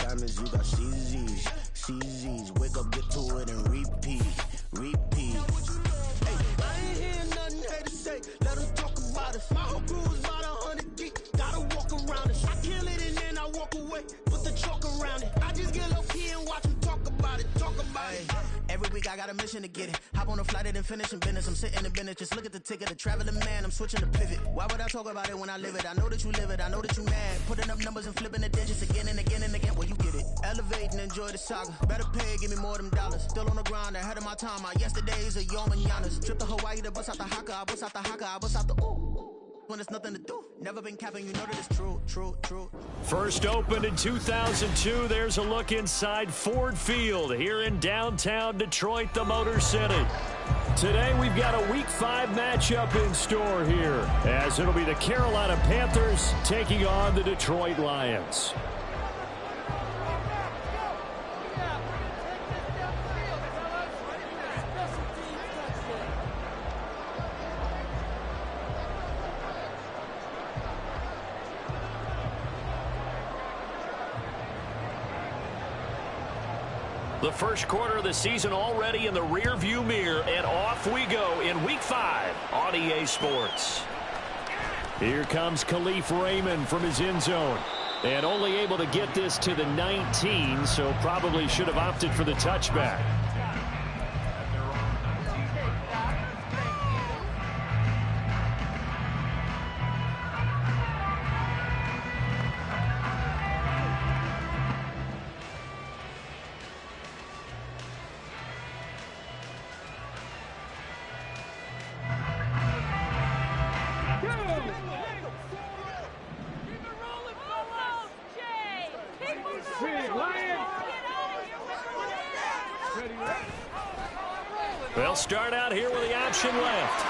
diamonds, you got CZs, CZs. Wake up, get to it, and repeat, repeat. Hey, I ain't hearing nothing haters say. Let them talk about us. My whole crew is about 100 deep. Gotta walk around it. I kill it and then I walk away. Put the chalk around it. I just get low key and watch them talk about it. Talk about it. Every week I got a mission to get it. Hop on a flight and then finish in business. I'm sitting in business. Just look at the ticket. A traveling man. I'm switching to pivot. Why would I talk about it when I live it? I know that you live it. I know that you mad. Putting up numbers and flipping the digits again and again and again. Well, you get it. Elevate and enjoy the saga. Better pay, give me more of them dollars. Still on the grind, ahead of my time. My yesterdays are yo mananas. Trip to Hawaii to bust out the haka. I bust out the haka. I bust out the ooh. When there's nothing to do. Never been capping, you know that it's true, true, true. First opened in 2002. There's a look inside Ford Field here in downtown Detroit, the Motor City. Today we've got a Week 5 matchup in store here, as it'll be the Carolina Panthers taking on the Detroit Lions. The first quarter of the season already in the rearview mirror, and off we go in Week 5 on EA Sports. Here comes Khalif Raymond from his end zone, and only able to get this to the 19, so probably should have opted for the touchback. They'll start out here with the option left.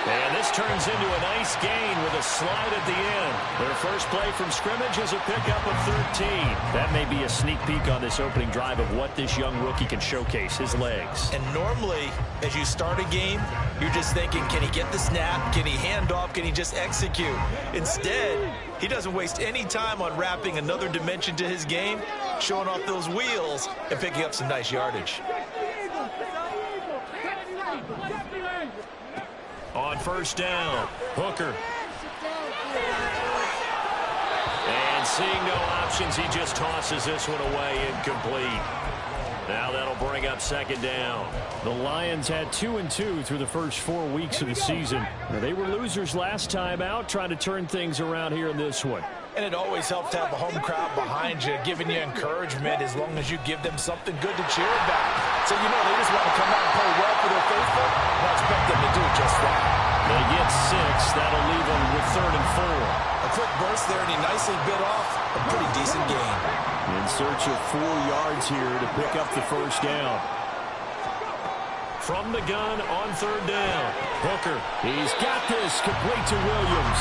And this turns into a nice gain with a slide at the end. Their first play from scrimmage is a pickup of 13. That may be a sneak peek on this opening drive of what this young rookie can showcase, his legs. And normally, as you start a game, you're just thinking, can he get the snap? Can he hand off? Can he just execute? Instead, he doesn't waste any time on wrapping another dimension to his game, showing off those wheels, and picking up some nice yardage. On first down, Hooker. And seeing no options, he just tosses this one away, incomplete. Now that'll bring up second down. The Lions had 2-2 through the first 4 weeks of the season. Now, they were losers last time out, trying to turn things around here in this one. And it always helps to have a home crowd behind you, giving you encouragement as long as you give them something good to cheer about. So, you know, they just want to come out and play well for their faithful, and I expect them to do just that. They get 6. That'll leave them with 3rd and 4. A quick burst there, and he nicely bit off a pretty decent gain. In search of 4 yards here to pick up the first down. From the gun on 3rd down, Hooker. He's got this, complete to Williams.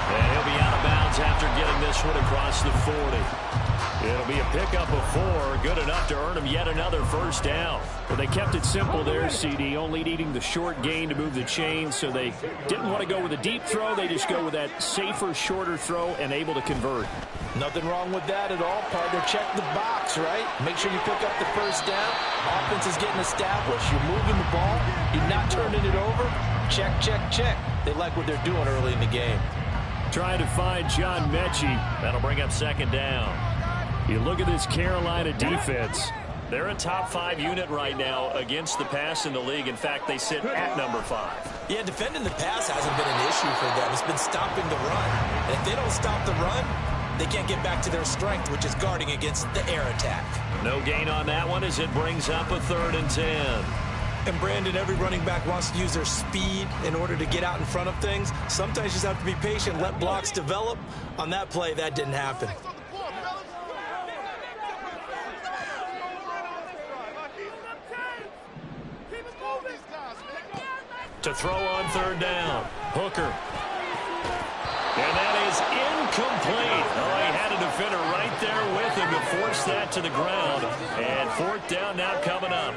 And he'll be out of bounds after getting this one across the 40. It'll be a pickup of 4, good enough to earn him yet another first down. But they kept it simple there, CD, only needing the short gain to move the chains, so they didn't want to go with a deep throw. They just go with that safer, shorter throw and able to convert. Nothing wrong with that at all, partner. Check the box, right? Make sure you pick up the first down. Offense is getting established. You're moving the ball. You're not turning it over. Check, check, check. They like what they're doing early in the game. Trying to find John Mechie. That'll bring up second down. You look at this Carolina defense. They're a top 5 unit right now against the pass in the league. In fact, they sit at number 5. Yeah, defending the pass hasn't been an issue for them. It's been stopping the run. And if they don't stop the run, they can't get back to their strength, which is guarding against the air attack. No gain on that one as it brings up a 3rd and 10. And, Brandon, every running back wants to use their speed in order to get out in front of things. Sometimes you just have to be patient, let blocks develop. On that play, that didn't happen. To throw on 3rd down, Hooker. And that is incomplete. Oh, he had a defender right there with him to force that to the ground. And 4th down now coming up.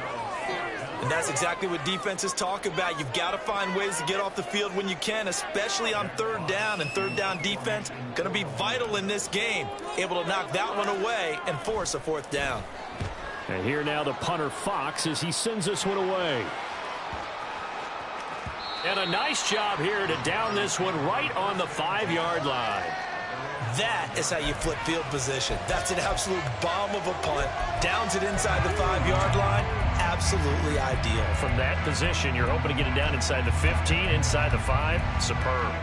And that's exactly what defenses talk about. You've got to find ways to get off the field when you can, especially on third down. And third down defense going to be vital in this game. Able to knock that one away and force a fourth down. And here now the punter Fox as he sends this one away. And a nice job here to down this one right on the 5-yard line. That is how you flip field position. That's an absolute bomb of a punt. Downs it inside the 5-yard line. Absolutely ideal. From that position, you're hoping to get it down inside the 15, inside the 5. Superb.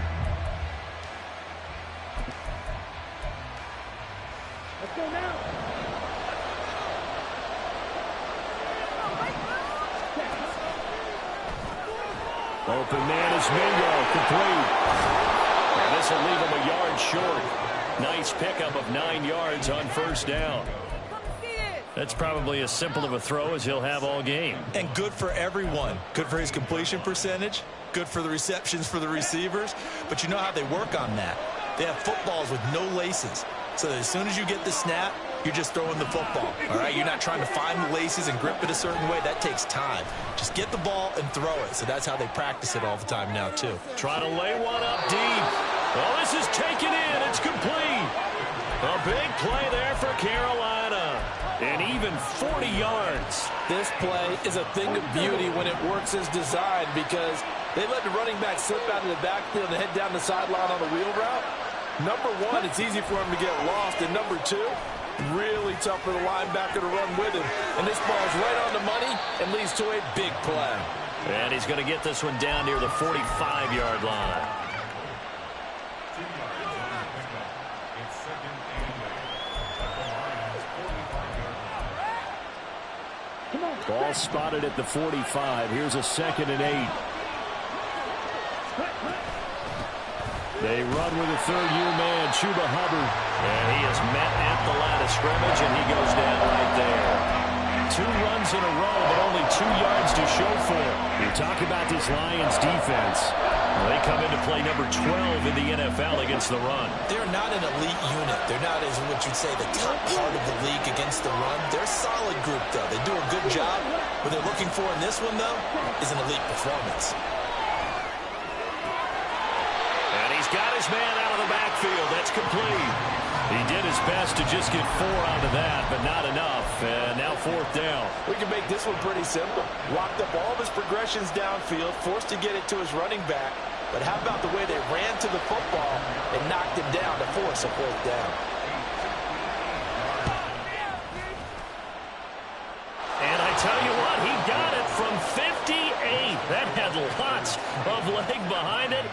Let's go now. Open man is Mingo, complete. And this will leave him a yard short. Nice pickup of 9 yards on first down. That's probably as simple of a throw as he'll have all game. And good for everyone. Good for his completion percentage. Good for the receptions for the receivers. But you know how they work on that. They have footballs with no laces. So as soon as you get the snap, you're just throwing the football. All right, you're not trying to find the laces and grip it a certain way. That takes time. Just get the ball and throw it. So that's how they practice it all the time now, too. Trying to lay one up deep. Well, this is taken in. It's complete. A big play there for Carolina. And even 40 yards. This play is a thing of beauty when it works as designed because they let the running back slip out of the backfield and head down the sideline on a wheel route. Number one, it's easy for him to get lost. And number two, really tough for the linebacker to run with him. And this ball's right on the money and leads to a big play. And he's going to get this one down near the 45-yard line. Ball spotted at the 45. Here's a 2nd and 8. They run with a third-year man, Chuba Hubbard. And he is met at the line of scrimmage, and he goes down right there. 2 runs in a row, but only 2 yards to show for it. You talk about this Lions defense. Well, they come into play number 12 in the NFL against the run. They're not an elite unit. They're not, as what you'd say, the top part of the league against the run. They're a solid group, though. They do a good job. What they're looking for in this one, though, is an elite performance. And he's got his man out of the backfield. That's complete. He did his best to just get 4 out of that, but not enough. And now 4th down. We can make this one pretty simple. Locked up all of his progressions downfield, forced to get it to his running back. But how about the way they ran to the football and knocked him down to force a 4th down? And I tell you what, he got it from 58. That had lots of leg behind it.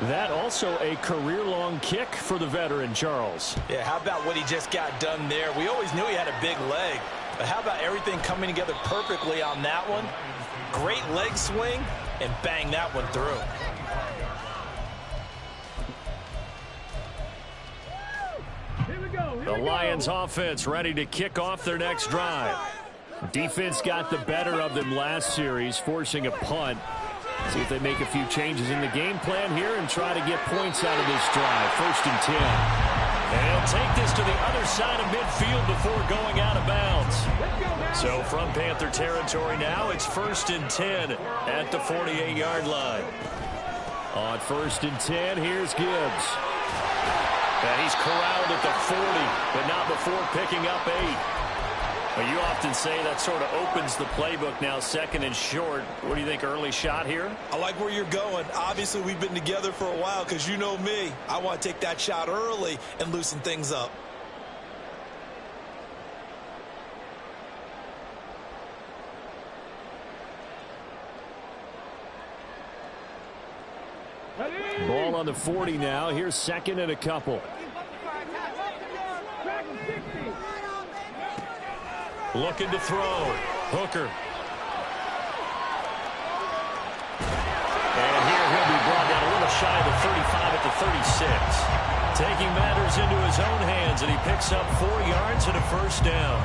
That also a career-long kick for the veteran, Charles. Yeah, how about what he just got done there? We always knew he had a big leg, but how about everything coming together perfectly on that one? Great leg swing, and bang that one through. The Lions offense ready to kick off their next drive. Defense got the better of them last series, forcing a punt. See if they make a few changes in the game plan here and try to get points out of this drive. 1st and 10. And he'll take this to the other side of midfield before going out of bounds. So from Panther territory now, it's 1st and 10 at the 48-yard line. On 1st and 10, here's Gibbs. And he's corralled at the 40, but not before picking up 8. Well, you often say that sort of opens the playbook now, 2nd and short. What do you think, early shot here? I like where you're going. Obviously, we've been together for a while because you know me. I want to take that shot early and loosen things up. Ball on the 40 now. Here's 2nd and a couple. Looking to throw. Hooker. And here he'll be brought down a little shy of the 35 at the 36. Taking matters into his own hands, and he picks up 4 yards and a 1st down.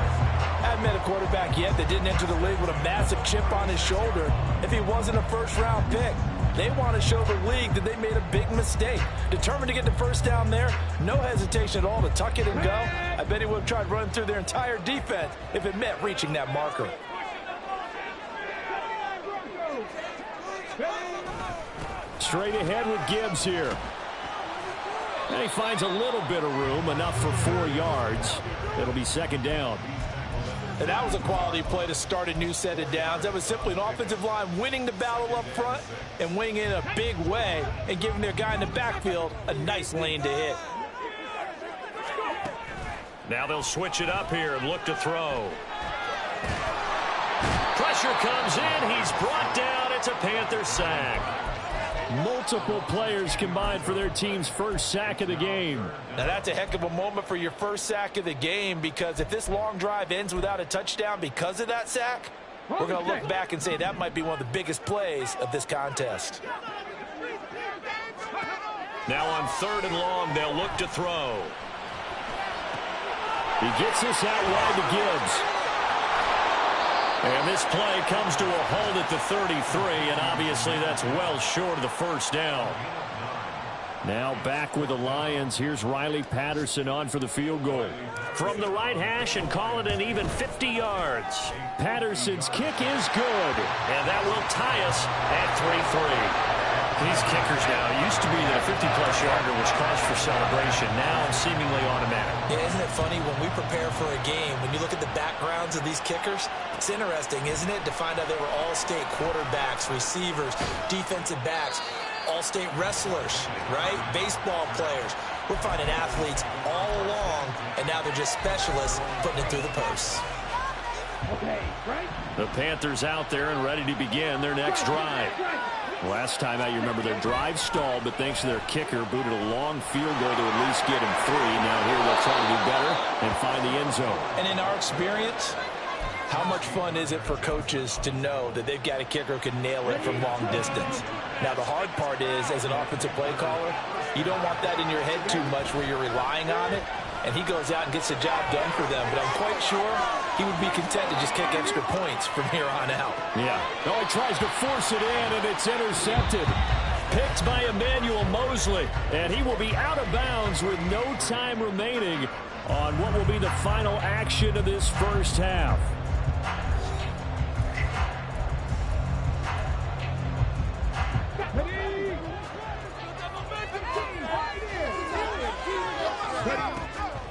Haven't met a quarterback yet that didn't enter the league with a massive chip on his shoulder if he wasn't a 1st-round pick. They want to show the league that they made a big mistake. Determined to get the 1st down there. No hesitation at all to tuck it and go. I bet he would have tried running through their entire defense if it meant reaching that marker. straight ahead with Gibbs here. And he finds a little bit of room, enough for 4 yards. It'll be second down. And that was a quality play to start a new set of downs. That was simply an offensive line winning the battle up front and winning in a big way and giving their guy in the backfield a nice lane to hit. Now they'll switch it up here and look to throw. Pressure comes in. He's brought down. It's a Panther sack. Multiple players combined for their team's first sack of the game. Now that's a heck of a moment for your first sack of the game, because if this long drive ends without a touchdown because of that sack, we're going to look back and say that might be one of the biggest plays of this contest. Now on 3rd and long, they'll look to throw. He gets this out wide to Gibbs. And this play comes to a halt at the 33, and obviously that's well short of the first down. Now back with the Lions. Here's Riley Patterson on for the field goal. From the right hash, and call it an even 50 yards. Patterson's kick is good, and that will tie us at 3-3. These kickers now, it used to be that a 50-plus yarder was cause for celebration. Now seemingly automatic. Yeah, isn't it funny when we prepare for a game, when you look at the backgrounds of these kickers, it's interesting, isn't it, to find out they were all-state quarterbacks, receivers, defensive backs, all-state wrestlers, right? Baseball players. We're finding athletes all along, and now they're just specialists putting it through the posts. Okay, right? The Panthers out there and ready to begin their next drive. Last time out, you remember their drive stalled, but thanks to their kicker, booted a long field goal to at least get him 3. Now here they'll try to do better and find the end zone. And in our experience, how much fun is it for coaches to know that they've got a kicker who can nail it from long distance? Now, the hard part is, as an offensive play caller, you don't want that in your head too much where you're relying on it, and he goes out and gets the job done for them. But I'm quite sure he would be content to just kick extra points from here on out. Yeah. Oh, he tries to force it in, and it's intercepted. Picked by Emmanuel Mosley, and he will be out of bounds with no time remaining on what will be the final action of this first half.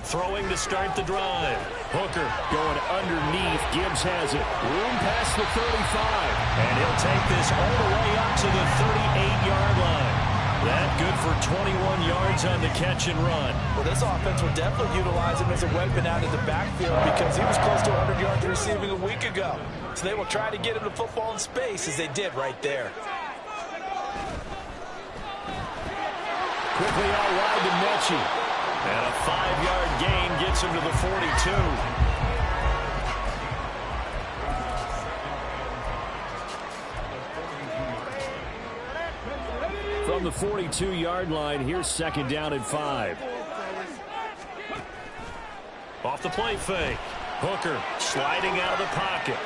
Throwing to start the drive. Hooker going underneath. Gibbs has it. Room past the 35. And he'll take this all the way up to the 38-yard line. That good for 21 yards on the catch and run. Well, this offense will definitely utilize him as a weapon out of the backfield because he was close to 100 yards receiving a week ago. So they will try to get him the football in space as they did right there. Quickly out wide to Mechie. And a 5-yard gain gets him to the 42. From the 42-yard line, here's second down and 5. Off the play fake. Hooker sliding out of the pocket.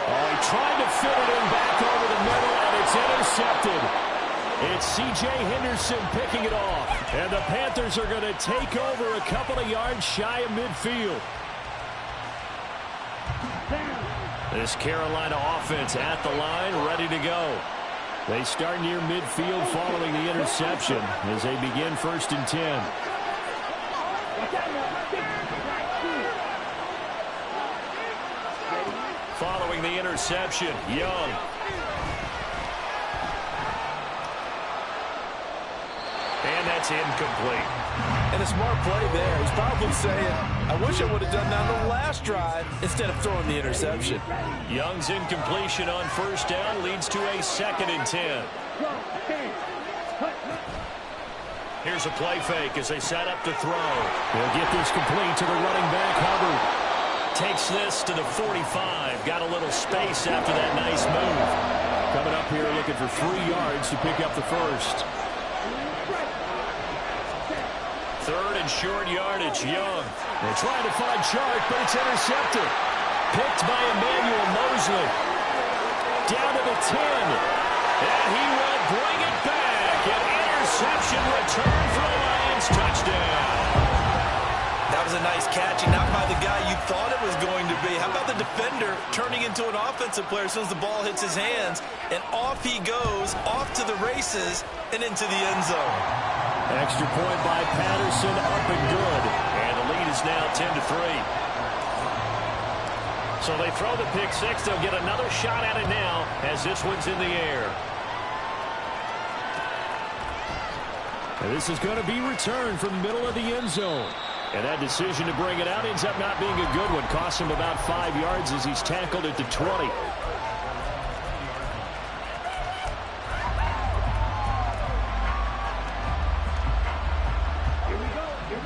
Oh, he tried to fit it in back over the middle, and it's intercepted. It's C.J. Henderson picking it off. And the Panthers are going to take over a couple of yards shy of midfield. This Carolina offense at the line, ready to go. They start near midfield following the interception as they begin 1st and 10. Following the interception, Young. And that's incomplete. And a smart play there. He's probably saying, I wish I would have done that on the last drive instead of throwing the interception. Young's incompletion on 1st down leads to a 2nd and 10. Here's a play fake as they set up to throw. They'll get this complete to the running back, Hubbard. Takes this to the 45. Got a little space after that nice move. Coming up here looking for 3 yards to pick up the first. 3rd and short yardage, Young. They're trying to find Chark, but it's intercepted. Picked by Emmanuel Mosley. Down to the 10. And he will bring it back. An interception return for the Lions. Touchdown. That was a nice catch, and not by the guy you thought it was going to be. How about the defender turning into an offensive player as soon as the ball hits his hands, and off he goes, off to the races, and into the end zone. Extra point by Patterson, up and good. And the lead is now 10-3. So they throw the pick six. They'll get another shot at it now as this one's in the air. And this is going to be returned from the middle of the end zone. And that decision to bring it out ends up not being a good one. Costs him about 5 yards as he's tackled at the 20.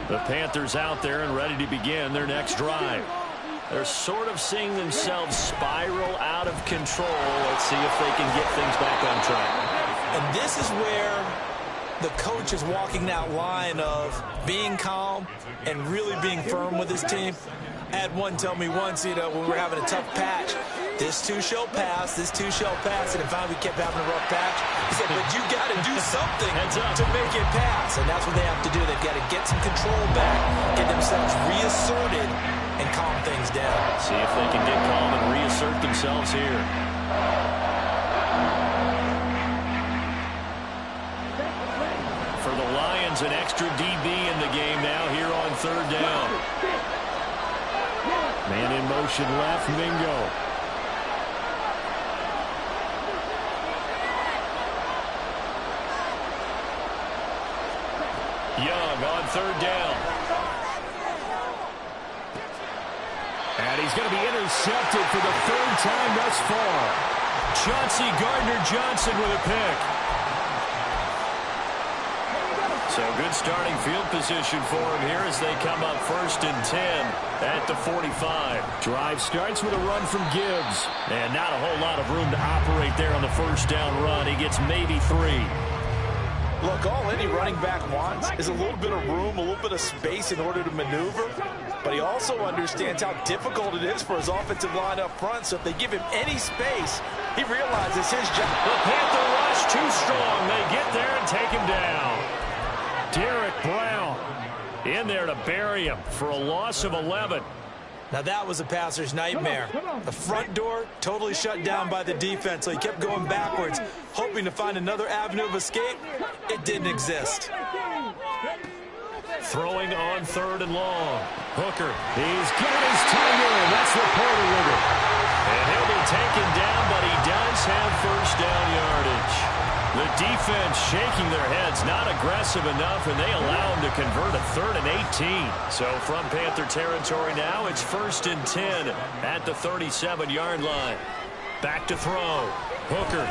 The Panthers out there and ready to begin their next drive. They're sort of seeing themselves spiral out of control. Let's see if they can get things back on track. And this is where the coach is walking that line of being calm and really being firm with his team. I had one tell me once, when we were having a tough patch, this too shall pass, this too shall pass, and finally we kept having a rough patch. He said, but you got to do something to make it pass, and that's what they have to do. They've got to get some control back, get themselves reasserted, and calm things down. See if they can get calm and reassert themselves here. For the Lions, an extra DB in the game now here on third down. Man in motion left, Mingo. Young on third down. And he's going to be intercepted for the third time thus far. Chauncey Gardner-Johnson with a pick. So good starting field position for him here as they come up 1st and 10 at the 45. Drive starts with a run from Gibbs. And not a whole lot of room to operate there on the first down run. He gets maybe 3. Look, all any running back wants is a little bit of room, a little bit of space in order to maneuver. But he also understands how difficult it is for his offensive line up front. So if they give him any space, he realizes his job. The Panther rush too strong. They get there and take him down. Derek Brown in there to bury him for a loss of 11. Now that was a passer's nightmare. The front door totally shut down by the defense, so he kept going backwards, hoping to find another avenue of escape. It didn't exist. Throwing on 3rd and long. Hooker, he's got his tongue in. That's the Porter with it. And he'll be taken down, but he does have first down yardage. The defense shaking their heads, not aggressive enough, and they allow him to convert a 3rd and 18. So from Panther territory now, it's 1st and 10 at the 37-yard line. Back to throw. Hooker.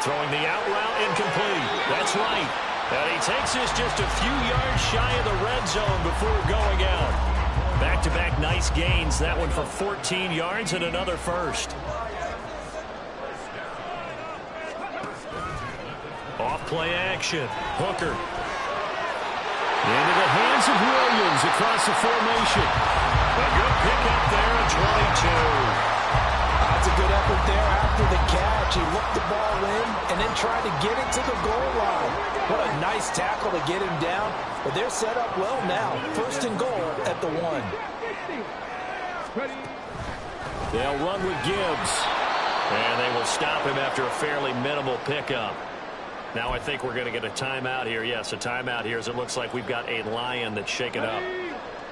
Throwing the out route, incomplete. That's right. And he takes this just a few yards shy of the red zone before going out. Back-to-back nice gains. That one for 14 yards and another first. Off play action. Hooker. Into the hands of Williams across the formation. A good pickup there at 22. That's a good effort there after the catch. He looked the ball in and then tried to get it to the goal line. What a nice tackle to get him down. But they're set up well now. 1st and goal at the 1. They'll run with Gibbs. And they will stop him after a fairly minimal pickup. Now I think we're going to get a timeout here. Yes, a timeout here as it looks like we've got a Lion that's shaken up.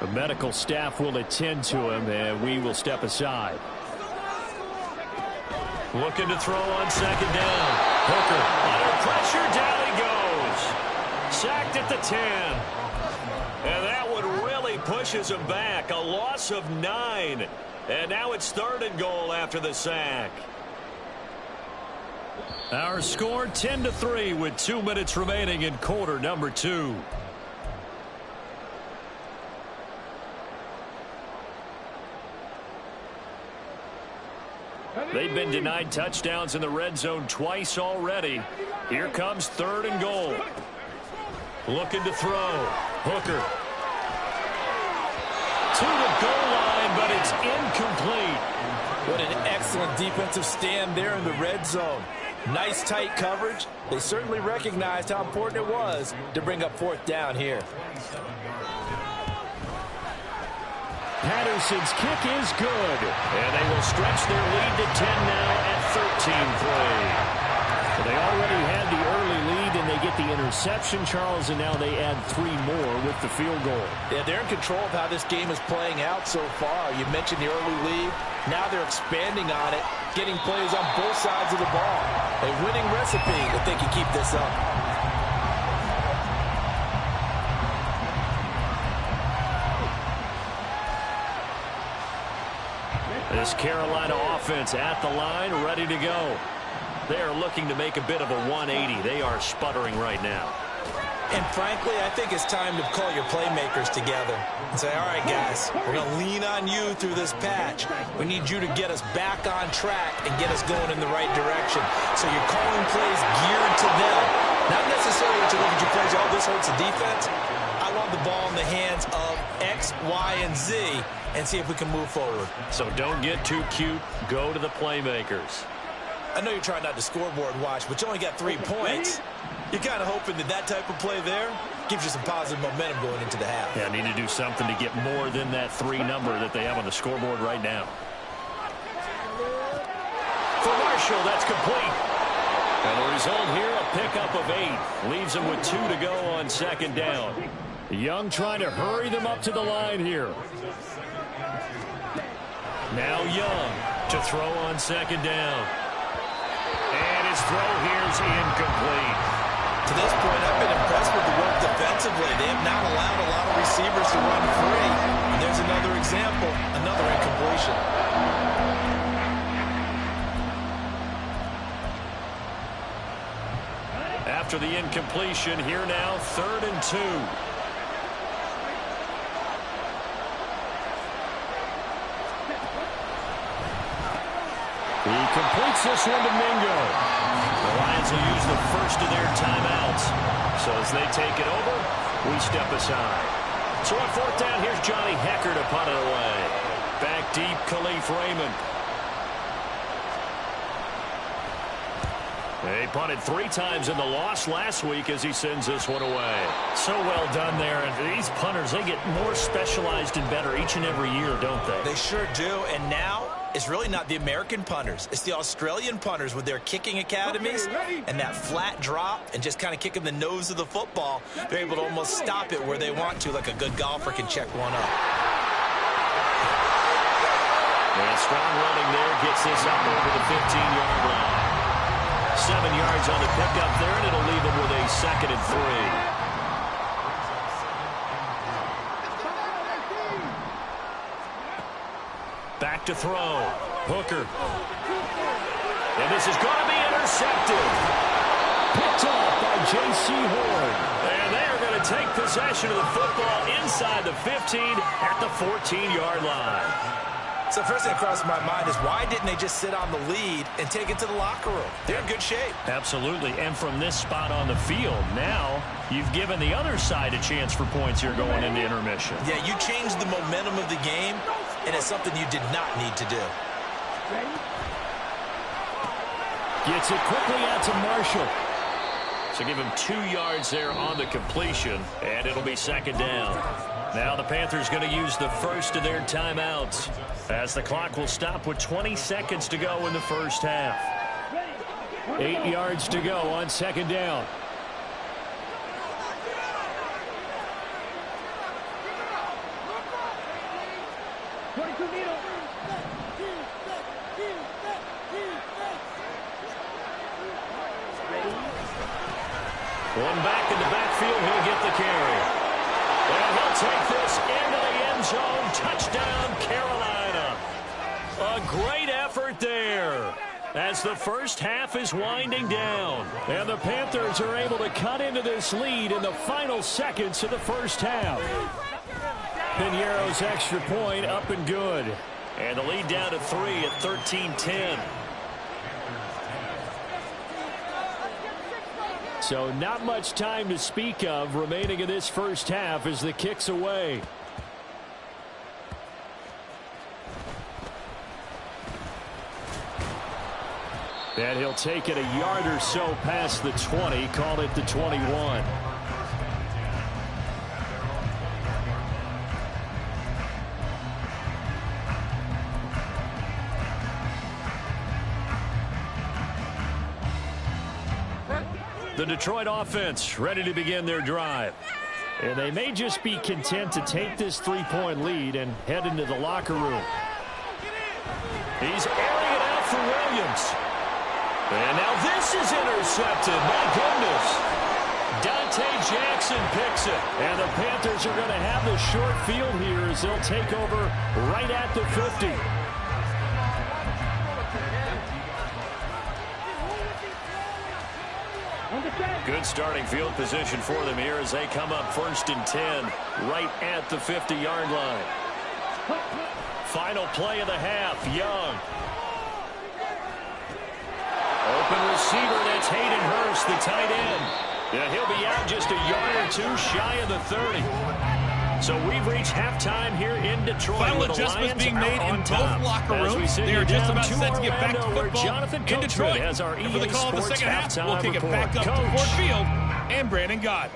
The medical staff will attend to him, and we will step aside. Looking to throw on 2nd down. Hooker under pressure. Down he goes. Sacked at the 10. And that one really pushes him back. A loss of 9. And now it's 3rd and goal after the sack. Our score 10-3 with 2 minutes remaining in quarter number 2. They've been denied touchdowns in the red zone twice already. Here comes 3rd and goal. Looking to throw. Hooker. To the goal line, but it's incomplete. What an excellent defensive stand there in the red zone. Nice tight coverage. They certainly recognized how important it was to bring up 4th down here. Patterson's kick is good. And they will stretch their lead to 10 now at 13-3. They already had the early lead, and they get the interception, Charles, and now they add 3 more with the field goal. Yeah, they're in control of how this game is playing out so far. You mentioned the early lead. Now they're expanding on it, getting plays on both sides of the ball. A winning recipe if they can keep this up. This Carolina offense at the line, ready to go. They are looking to make a bit of a 180. They are sputtering right now. And frankly, I think it's time to call your playmakers together and say, all right, guys, we're going to lean on you through this patch. We need you to get us back on track and get us going in the right direction. So you're calling plays geared to them. Not necessarily to look at your plays, oh, this hurts the defense. I want the ball in the hands of X, Y, and Z and see if we can move forward. So don't get too cute. Go to the playmakers. I know you're trying not to scoreboard watch, but you only got 3 points. You're kind of hoping that that type of play there gives you some positive momentum going into the half. Yeah, need to do something to get more than that 3 number that they have on the scoreboard right now. For Marshall, that's complete. And the result here, a pickup of 8. Leaves them with 2 to go on second down. Young trying to hurry them up to the line here. Now Young to throw on second down. And his throw here is incomplete. To this point, I've been impressed with the work defensively. They have not allowed a lot of receivers to run free. And there's another example, another incompletion. After the incompletion, here now, 3rd and 2. He completes this one to Mingo. The Lions will use the first of their timeouts. So as they take it over, we step aside. So on 4th down, here's Johnny Hecker to punt it away. Back deep, Khalif Raymond. They punted 3 times in the loss last week as he sends this one away. So well done there. And these punters, they get more specialized and better each and every year, don't they? They sure do. And now it's really not the American punters. It's the Australian punters with their kicking academies and that flat drop and just kind of kicking the nose of the football. They're able to almost stop it where they want to, like a good golfer can check one up. And strong running there gets this up over the 15-yard line. 7 yards on the pickup there, and it'll leave them with a 2nd and 3. Back to throw. Hooker. And this is going to be intercepted. Picked off by J.C. Horn. And they are going to take possession of the football inside the 15 at the 14-yard line. So the first thing that crossed my mind is why didn't they just sit on the lead and take it to the locker room? They're in good shape. Absolutely. And from this spot on the field, now you've given the other side a chance for points here going into intermission. Yeah, you changed the momentum of the game, and it's something you did not need to do. Gets it quickly out to Marshall. So give him 2 yards there on the completion, and it'll be 2nd down. Now the Panthers going to use the first of their timeouts as the clock will stop with 20 seconds to go in the first half. 8 yards to go on 2nd down. One back in the backfield, he'll get the carry. And he'll take this into the end zone. Touchdown, Carolina. A great effort there as the first half is winding down. And the Panthers are able to cut into this lead in the final seconds of the first half. Piñeiro's extra point up and good. And the lead down to 3 at 13-10. So not much time to speak of remaining in this first half as the kick's away. And he'll take it a yard or so past the 20, call it the 21. The Detroit offense ready to begin their drive. And they may just be content to take this 3-point lead and head into the locker room. He's airing it out for Williams. And now this is intercepted. My goodness. Dante Jackson picks it. And the Panthers are going to have the short field here as they'll take over right at the 50. Good starting field position for them here as they come up 1st and 10 right at the 50-yard line. Final play of the half, Young. Open receiver, that's Hayden Hurst, the tight end. Yeah, he'll be out just a yard or two shy of the 30. So we've reached halftime here in Detroit. Final adjustments being made in both locker rooms. They are just about set to get back to football in Detroit. Has our and for the call of the second half, we'll kick it back up Coach. to Ford Field and Brandon Gott.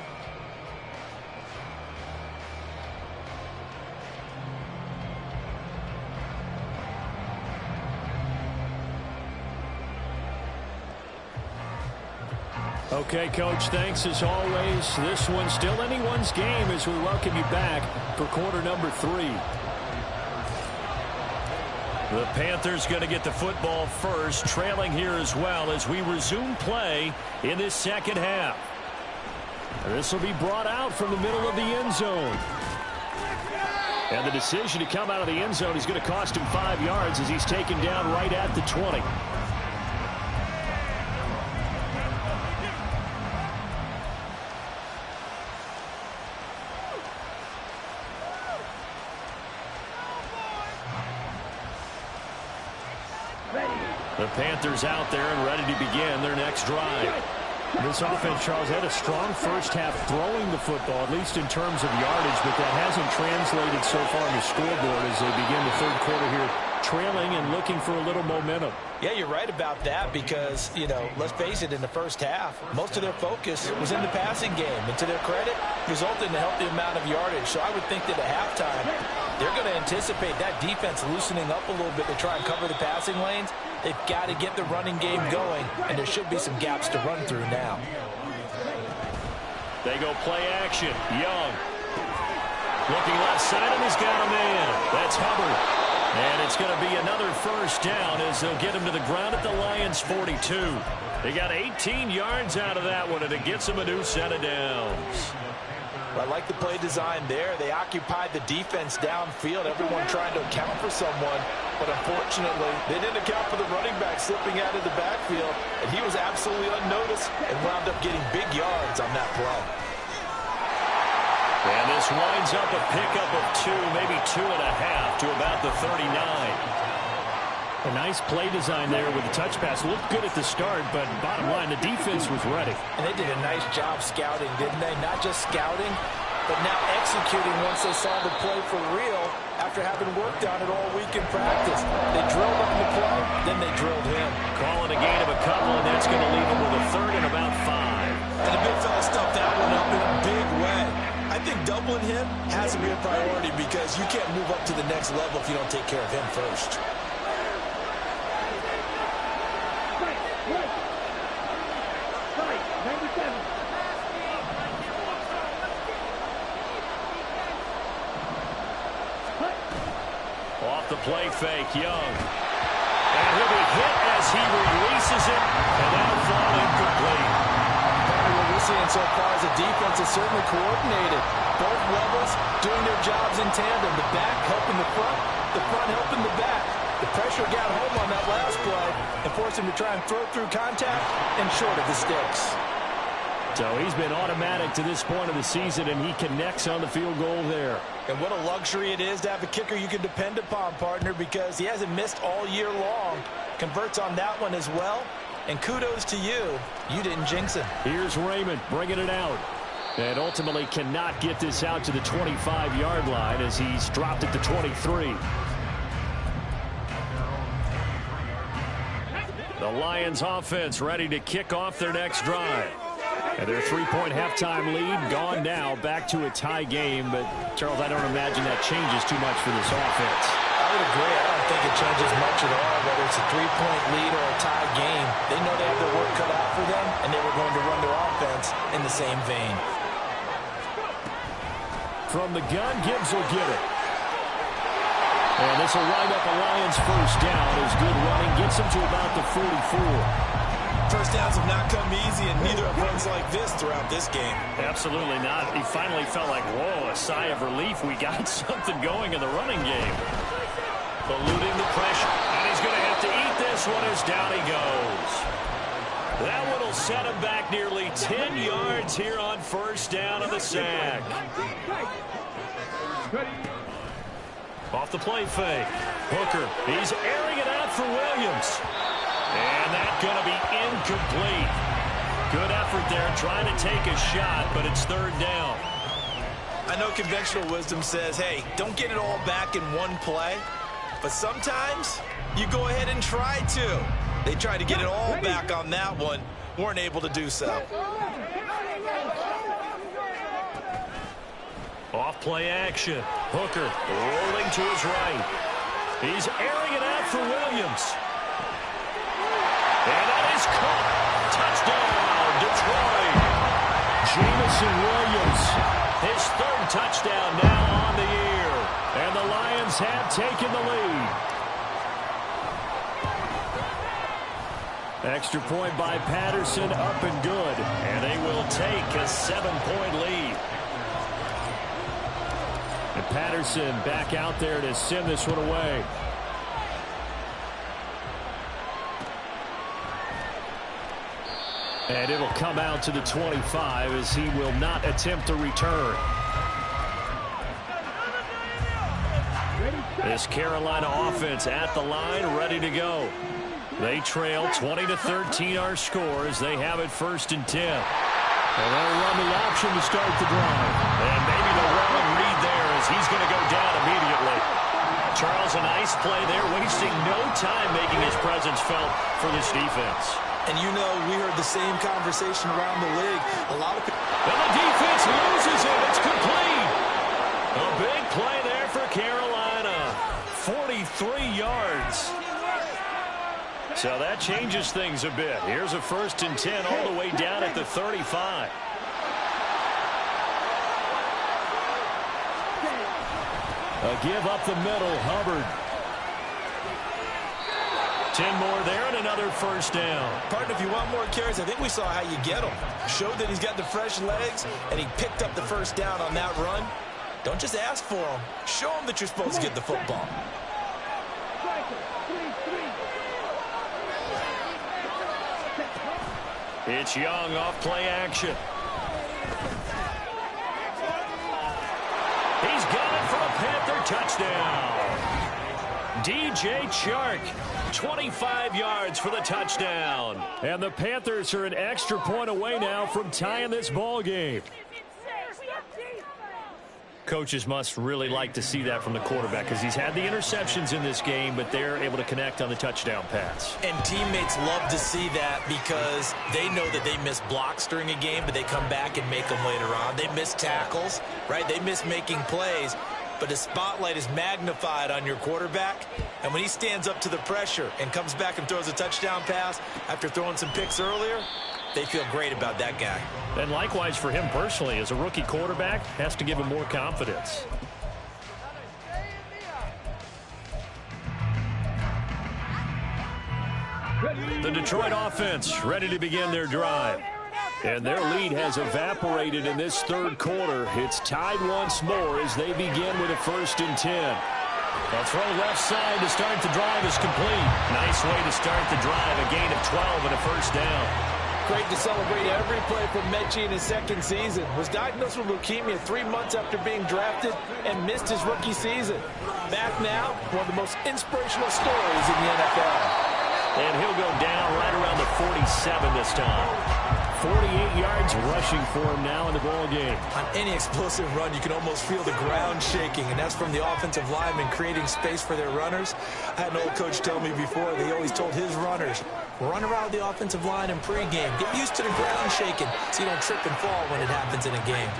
Okay, Coach, thanks as always. This one's still anyone's game as we welcome you back for quarter number 3. The Panthers going to get the football first, trailing here as well as we resume play in this second half. This will be brought out from the middle of the end zone. And the decision to come out of the end zone is going to cost him 5 yards as he's taken down right at the 20. The Panthers out there and ready to begin their next drive. This offense, Charles, had a strong first half throwing the football, at least in terms of yardage, but that hasn't translated so far on the scoreboard as they begin the third quarter here, trailing and looking for a little momentum. Yeah, you're right about that because, you know, let's face it, in the first half, most of their focus was in the passing game. And to their credit, resulted in a healthy amount of yardage. So I would think that at halftime, they're going to anticipate that defense loosening up a little bit to try and cover the passing lanes. They've got to get the running game going, and there should be some gaps to run through now. They go play action. Young. Looking left side, and he's got a man. That's Hubbard. And it's going to be another first down as they'll get him to the ground at the Lions' 42. They got 18 yards out of that one, and it gets them a new set of downs. I like the play design there. They occupied the defense downfield, everyone trying to account for someone. But unfortunately, they didn't account for the running back slipping out of the backfield. And he was absolutely unnoticed and wound up getting big yards on that play. And this winds up a pickup of 2, maybe 2.5 to about the 39. A nice play design there with the touch pass. Looked good at the start, but bottom line, the defense was ready. And they did a nice job scouting, didn't they? Not just scouting, but now executing once they saw the play for real after having worked on it all week in practice. They drilled on the play, then they drilled him. Calling a gain of a couple, and that's going to leave them with a third and about 5. And the big fella stuffed that one up in a big way. I think doubling him has to be a priority because you can't move up to the next level if you don't take care of him first. Off the play fake, Young. And he'll be hit as he releases it, and that'll fall incomplete. What we're seeing so far is the defense is certainly coordinated. Both levels doing their jobs in tandem. The back helping the front helping the back. The pressure got home on that last play and forced him to try and throw through contact and short of the sticks. So he's been automatic to this point of the season, and he connects on the field goal there. And what a luxury it is to have a kicker you can depend upon, partner, because he hasn't missed all year long. Converts on that one as well. And kudos to you. You didn't jinx him. Here's Raymond bringing it out. And ultimately cannot get this out to the 25-yard line as he's dropped at the 23. The Lions offense ready to kick off their next drive. And their 3-point halftime lead gone now, back to a tie game. But, Charles, I don't imagine that changes too much for this offense. I would agree. I don't think it changes much at all, whether it's a 3-point lead or a tie game. They know they have their work cut out for them, and they were going to run their offense in the same vein. From the gun, Gibbs will get it. And this will wind up a Lions first down as good running gets them to about the 44. First downs have not come easy, and neither have runs like this throughout this game. Absolutely not. He finally felt like, whoa, a sigh of relief. We got something going in the running game. Eluding the pressure. And he's going to have to eat this one as down he goes. That one will set him back nearly 10 yards here on first down of the sack. Off the play fake. Hooker, he's airing it out for Williams. And that's going to be incomplete. Good effort there trying to take a shot, but it's third down. I know conventional wisdom says, hey, don't get it all back in one play. But sometimes you go ahead and try to. They tried to get it all back on that one. Weren't able to do so. Off play action. Hooker rolling to his right. He's airing it out for Williams. And that is caught. Touchdown, Detroit. Jamison Williams, his third touchdown now on the year. And the Lions have taken the lead. Extra point by Patterson, up and good. And they will take a 7-point lead. And Patterson back out there to send this one away. And it'll come out to the 25 as he will not attempt to return. This Carolina offense at the line, ready to go. They trail 20-13 our score as they have it first and 10. And they'll run the option to start the drive. And maybe the wrong read there as he's going to go down immediately. Charles, a nice play there, wasting no time making his presence felt for this defense. And you know, we heard the same conversation around the league. A lot of people. And the defense loses it. It's complete. A big play there for Carolina. 43 yards. So that changes things a bit. Here's a first and 10 all the way down at the 35. A give up the middle, Hubbard. 10 more there and another first down. Partner, if you want more carries, I think we saw how you get them. Showed that he's got the fresh legs, and he picked up the first down on that run. Don't just ask for them. Show them that you're supposed to get the football. It's Young off play action. He's got it for a Panther touchdown. DJ Chark, 25 yards for the touchdown. And the Panthers are an extra point away now from tying this ball game. Coaches must really like to see that from the quarterback because he's had the interceptions in this game, but they're able to connect on the touchdown pass. And teammates love to see that because they know that they miss blocks during a game, but they come back and make them later on. They miss tackles, right? They miss making plays, but the spotlight is magnified on your quarterback. And when he stands up to the pressure and comes back and throws a touchdown pass after throwing some picks earlier, they feel great about that guy. And likewise for him personally, as a rookie quarterback, has to give him more confidence. The Detroit offense ready to begin their drive. And their lead has evaporated in this third quarter. It's tied once more as they begin with a first and 10. A throw left side to start the drive is complete. Nice way to start the drive. A gain of 12 and a first down. Great to celebrate every play from Mechie in his second season. Was diagnosed with leukemia 3 months after being drafted and missed his rookie season. Back now, one of the most inspirational stories in the NFL. And he'll go down right around the 47 this time. 48 yards rushing for him now in the ball game. On any explosive run, you can almost feel the ground shaking, and that's from the offensive linemen creating space for their runners. I had an old coach tell me before, they always told his runners, run around the offensive line in pregame. Get used to the ground shaking so you don't trip and fall when it happens in a game.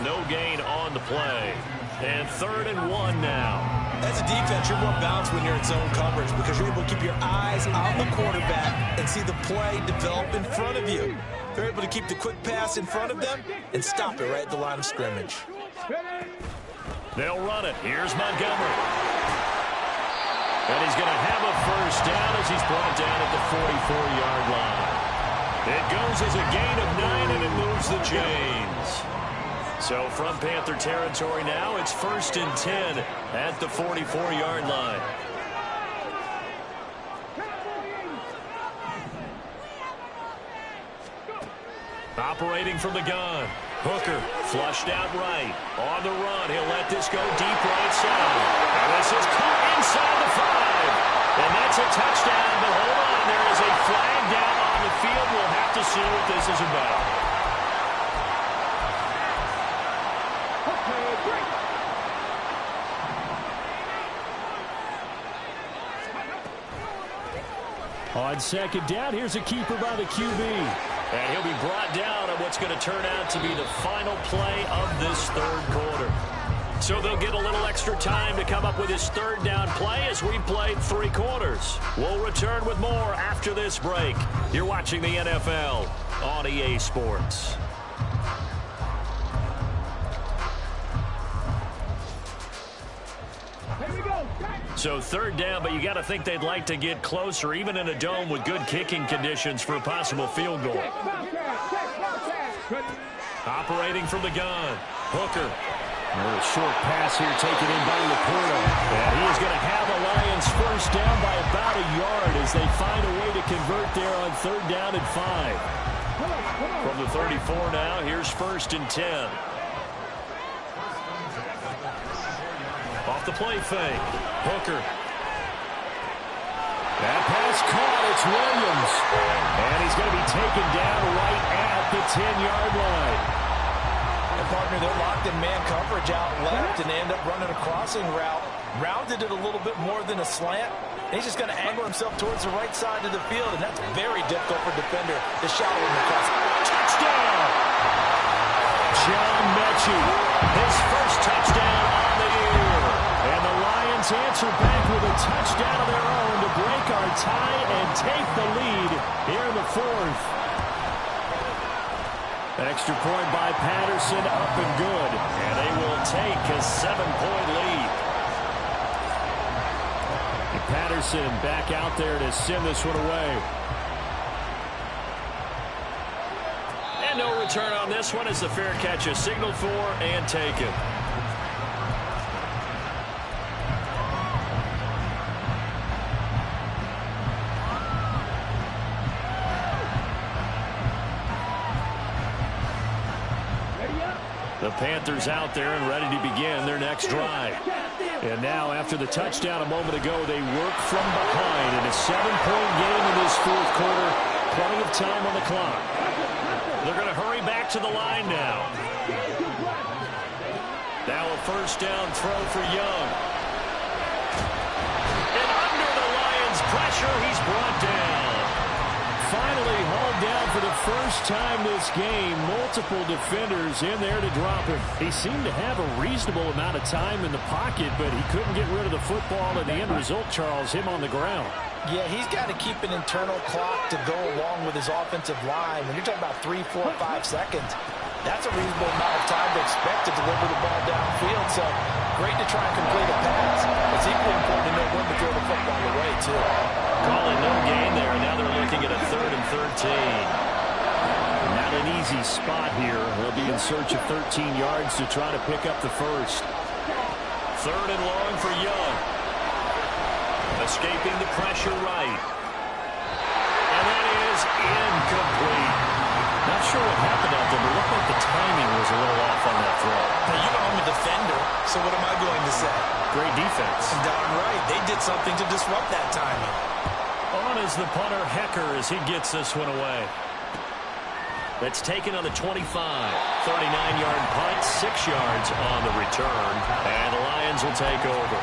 No gain on the play. And 3rd and 1 now. As a defense, you're more balanced when you're in zone coverage because you're able to keep your eyes on the quarterback and see the play develop in front of you. They're able to keep the quick pass in front of them and stop it right at the line of scrimmage. They'll run it. Here's Montgomery. And he's going to have a first down as he's brought down at the 44-yard line. It goes as a gain of 9, and it moves the chains. So from Panther territory now, it's 1st and 10 at the 44-yard line. Operating from the gun. Hooker flushed out right. On the run, he'll let this go deep right side. And this is caught inside the 5. And that's a touchdown, but hold on, there is a flag down on the field. We'll have to see what this is about. On second down, here's a keeper by the QB. And he'll be brought down on what's going to turn out to be the final play of this third quarter. So they'll get a little extra time to come up with his third down play as we played 3 quarters. We'll return with more after this break. You're watching the NFL on EA Sports. So third down, but you got to think they'd like to get closer, even in a dome with good kicking conditions for a possible field goal. Operating from the gun, Hooker. A short pass here taken in by Laporta. And he is going to have the Lions first down by about a yard as they find a way to convert there on 3rd down and 5. From the 34 now, here's 1st and 10. Off the play fake. Hooker. That pass caught. It's Williams. And he's going to be taken down right at the 10-yard line. And, partner, they're locked in man coverage out left, and they end up running a crossing route. Rounded it a little bit more than a slant. And he's just going to angle himself towards the right side of the field, and that's very difficult for a defender to shallow him across. Touchdown! John Mechie, his first touchdown on the year. And the Lions answer back with a touchdown of their own to break our tie and take the lead here in the 4th. Extra point by Patterson, up and good. And they will take a 7-point lead. And Patterson back out there to send this one away. And no return on this one as the fair catch is signaled for and taken. The Panthers out there and ready to begin their next drive. And now, after the touchdown a moment ago, they work from behind in a 7-point game in this 4th quarter. Plenty of time on the clock. They're going to hurry back to the line now. Now a first down throw for Young. And under the Lions' pressure, he's brought down. Finally hauled down for the first time this game. Multiple defenders in there to drop him. He seemed to have a reasonable amount of time in the pocket, but he couldn't get rid of the football, and the end result, Charles, him on the ground. Yeah, he's got to keep an internal clock to go along with his offensive line. When you're talking about 3, 4, 5 seconds, that's a reasonable amount of time to expect to deliver the ball downfield. So great to try and complete a pass. It's equally important to know when to throw the football away, too. Calling no gain there. Now they're looking at a 3rd and 13. Not an easy spot here. They'll be in search of 13 yards to try to pick up the first. 3rd and long for Young. Escaping the pressure right. And that is incomplete. Not sure what happened out there, but it looked like the timing was a little off on that throw. Now, you know I'm a defender, so what am I going to say? Great defense. Darn right. They did something to disrupt that timing. On is the punter, Hecker, as he gets this one away. That's taken on the 25. 39-yard punt, 6 yards on the return. And the Lions will take over.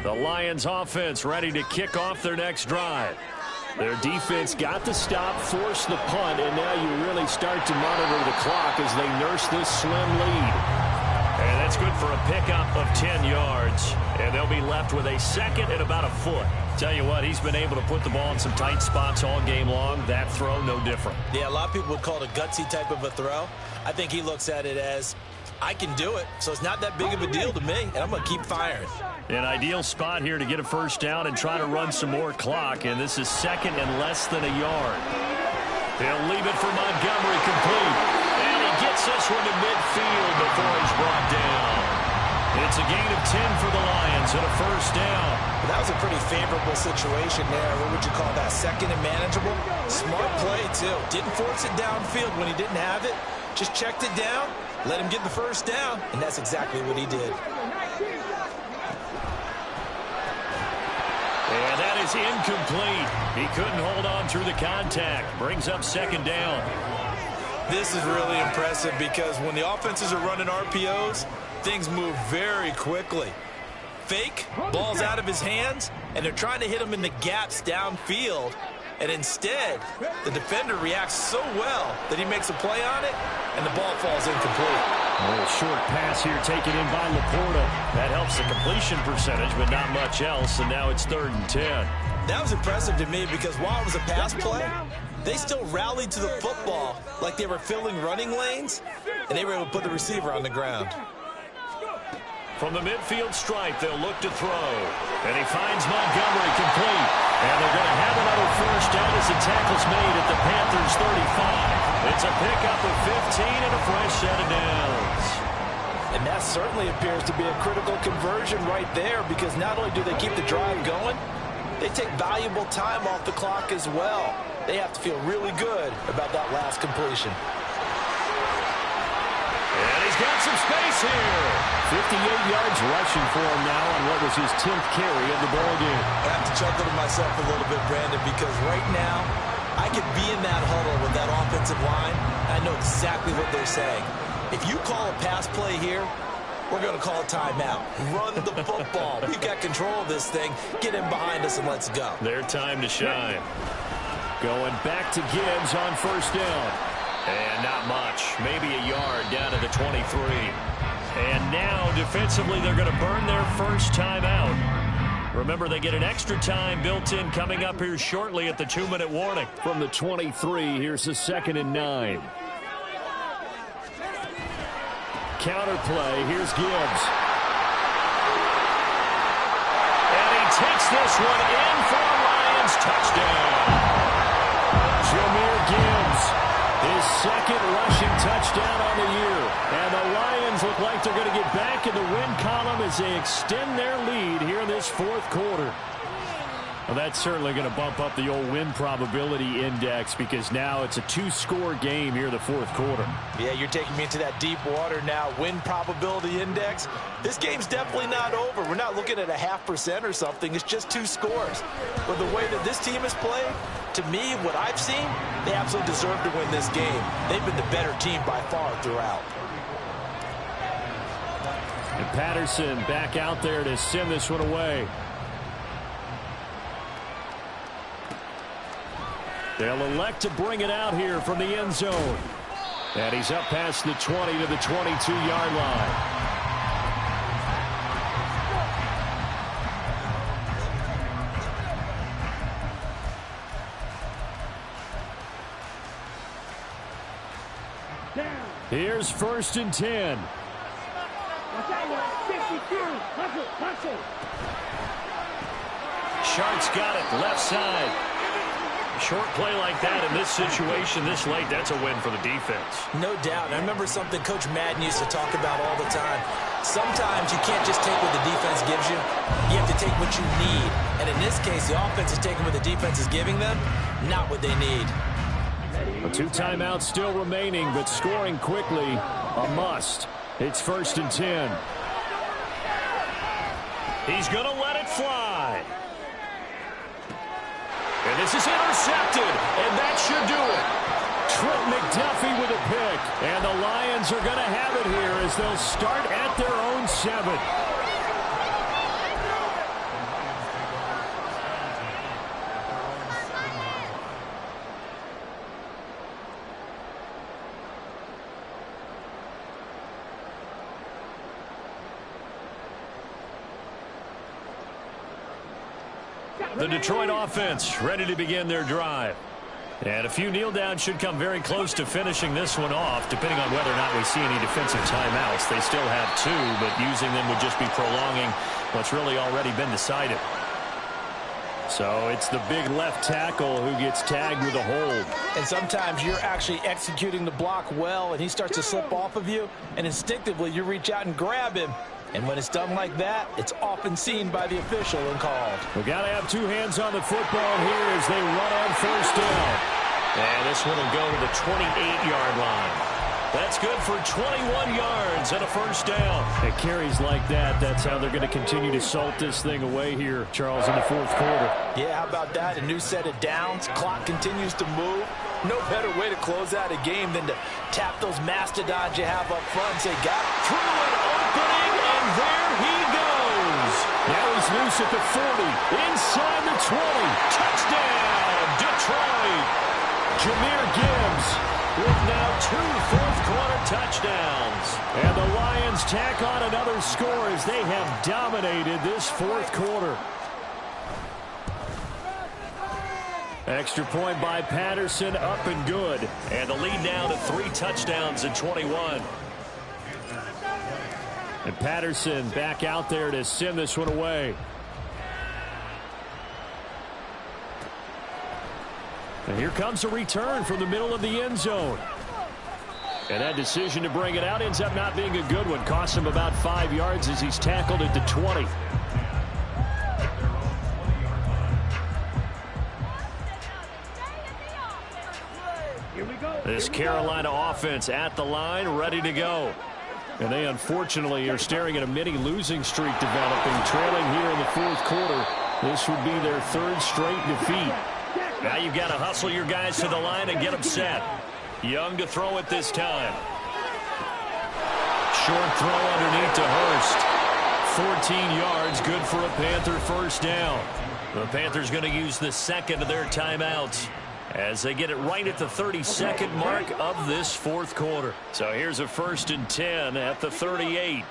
The Lions offense ready to kick off their next drive. Their defense got the stop, forced the punt, and now you really start to monitor the clock as they nurse this slim lead. And that's good for a pickup of 10 yards. And they'll be left with a second and about a foot. Tell you what, he's been able to put the ball in some tight spots all game long. That throw, no different. Yeah, a lot of people would call it a gutsy type of a throw. I think he looks at it as, I can do it, so it's not that big of a deal to me, and I'm going to keep firing. An ideal spot here to get a first down and try to run some more clock, and this is second and less than a yard. He'll leave it for Montgomery complete, and he gets this one to midfield before he's brought down. It's a gain of 10 for the Lions and a first down. Well, that was a pretty favorable situation there. What would you call that? Second and manageable? Smart play, too. Didn't force it downfield when he didn't have it. Just checked it down, let him get the first down, and that's exactly what he did. And that is incomplete. He couldn't hold on through the contact. Brings up second down. This is really impressive because when the offenses are running RPOs, things move very quickly. Fake, ball's out of his hands, and they're trying to hit him in the gaps downfield. And instead, the defender reacts so well that he makes a play on it, and the ball falls incomplete. A little short pass here taken in by Laporta. That helps the completion percentage, but not much else, and now it's 3rd and 10. That was impressive to me because while it was a pass play, they still rallied to the football like they were filling running lanes, and they were able to put the receiver on the ground. From the midfield stripe, they'll look to throw. And he finds Montgomery complete. And they're going to have another first down as the tackle's made at the Panthers' 35. It's a pickup of 15 and a fresh set of downs. And that certainly appears to be a critical conversion right there because not only do they keep the drive going, they take valuable time off the clock as well. They have to feel really good about that last completion. And he's got some space here. 58 yards rushing for him now on what was his 10th carry of the ball game. I have to chuckle to myself a little bit, Brandon, because right now I could be in that huddle with that offensive line. I know exactly what they're saying. If you call a pass play here, we're going to call a timeout. Run the football. We've got control of this thing. Get in behind us and let's go. Their time to shine. Going back to Gibbs on first down. And not much. Maybe a yard down to the 23. And now, defensively, they're going to burn their first time out. Remember, they get an extra time built in coming up here shortly at the 2-minute warning. From the 23, here's the 2nd and 9. Counter play. Here's Gibbs. And he takes this one in for a Lions touchdown. Jahmyr Gibbs. His second rushing touchdown on the year. And the Lions look like they're going to get back in the win column as they extend their lead here in this 4th quarter. Well, that's certainly going to bump up the old win probability index because now it's a 2-score game here in the 4th quarter. Yeah, you're taking me into that deep water now. Win probability index. This game's definitely not over. We're not looking at a 0.5% or something. It's just 2 scores. But the way that this team has played, to me, what I've seen, they absolutely deserve to win this game. They've been the better team by far throughout. And Patterson back out there to send this one away. They'll elect to bring it out here from the end zone. And he's up past the 20 to the 22-yard line. Here's 1st and 10. Shark's got it, left side. Short play like that in this situation this late, that's a win for the defense. No doubt. I remember something Coach Madden used to talk about all the time. Sometimes you can't just take what the defense gives you. You have to take what you need. And in this case, the offense is taking what the defense is giving them, not what they need. 2 timeouts still remaining, but scoring quickly, a must. It's 1st and 10. He's going to let it fly. And this is intercepted, and that should do it. Trent McDuffie with a pick, and the Lions are going to have it here as they'll start at their own 7. The Detroit offense ready to begin their drive. And a few kneel downs should come very close to finishing this one off, depending on whether or not we see any defensive timeouts. They still have 2, but using them would just be prolonging what's really already been decided. So it's the big left tackle who gets tagged with a hold. And sometimes you're actually executing the block well, and he starts to slip off of you, and instinctively you reach out and grab him. And when it's done like that, it's often seen by the official and called. We got to have 2 hands on the football here as they run on first down. And this one will go to the 28-yard line. That's good for 21 yards and a first down. It carries like that. That's how they're going to continue to salt this thing away here, Charles, in the fourth quarter. Yeah, how about that? A new set of downs. Clock continues to move. No better way to close out a game than to tap those mastodons you have up front and say, got it through an opening, and there he goes. Now he's loose at the 40, inside the 20. Touchdown, Detroit. Jahmyr Gibbs with now 2 fourth-quarter touchdowns. And the Lions tack on another score as they have dominated this fourth quarter. Extra point by Patterson, up and good. And the lead now to 3 touchdowns at 21. And Patterson back out there to send this one away. And here comes a return from the middle of the end zone. And that decision to bring it out ends up not being a good one. Costs him about 5 yards as he's tackled at the 20. This Carolina offense at the line, ready to go. And they unfortunately are staring at a mini losing streak developing, trailing here in the fourth quarter. This would be their 3rd straight defeat. Now you've got to hustle your guys to the line and get them set. Young to throw it this time. Short throw underneath to Hurst. 14 yards, good for a Panther first down. The Panthers going to use the second of their timeouts as they get it right at the 32nd mark of this fourth quarter. So here's a 1st and 10 at the 38.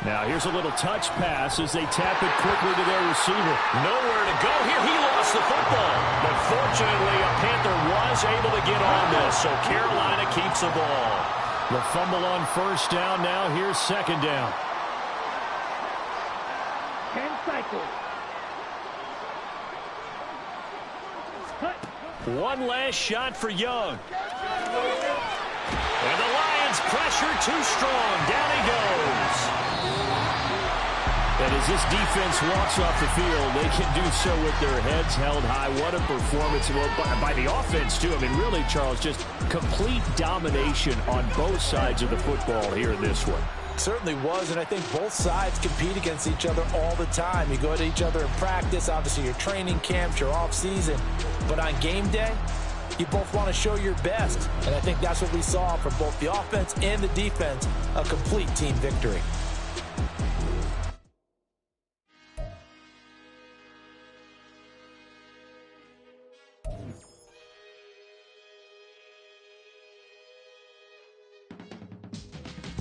Now here's a little touch pass as they tap it quickly to their receiver. Nowhere to go here. He lost the football. But fortunately, a Panther was able to get on this, so Carolina keeps the ball. The fumble on first down. Now here's 2nd down. 10 cycles. One last shot for Young. And the Lions pressure too strong. Down he goes. And as this defense walks off the field, they can do so with their heads held high. What a performance by the offense, too. I mean, really, Charles, just complete domination on both sides of the football here in this one. Certainly was, and I think both sides compete against each other all the time. You go at each other in practice, obviously your training camps, your off-season. But on game day, you both want to show your best. And I think that's what we saw from both the offense and the defense, a complete team victory.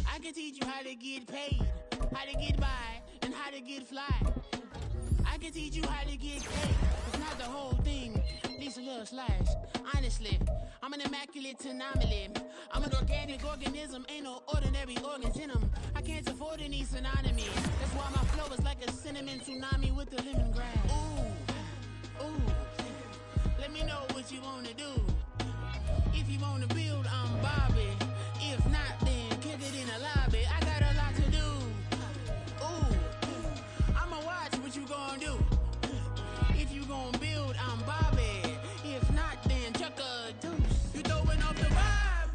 I can teach you how to get paid, how to get by, and how to get fly. I can teach you how to get paid. It's not the whole thing, needs a little slice. Honestly, I'm an immaculate anomaly. I'm an organic organism, ain't no ordinary organs in them. I can't afford any synonymy. That's why my flow is like a cinnamon tsunami with the lemongrass. Ooh, ooh, let me know what you wanna do.